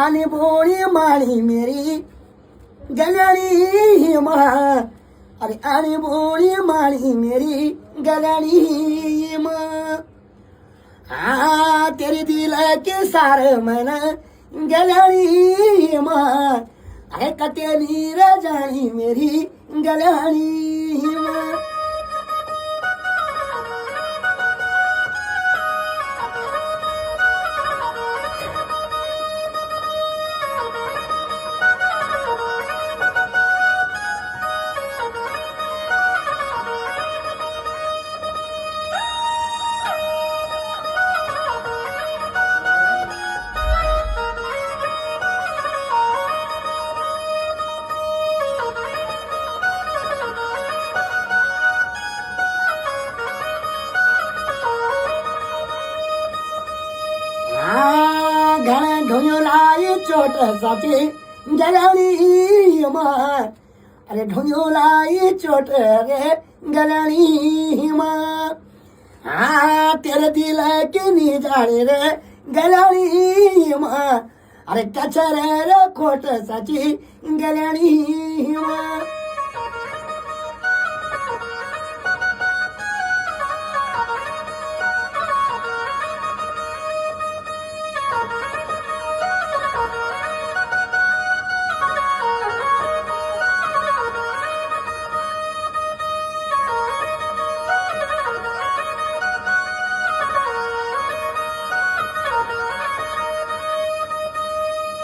आणि बोळी माळी मेरी गलनी मा अरे आणि बोळी माळी मेरी गलनी मा तेरे दिल के सार मन गलनी मा अरे कते नीर जानी मेरी गलनी मा घण ढोलाय चोट साची गलनी मार अरे ढोलाय चोट रे गलनी मार तेरे दिल की नी जाने रे गलनी मार अरे कचरे रे खोट साची गलनी मार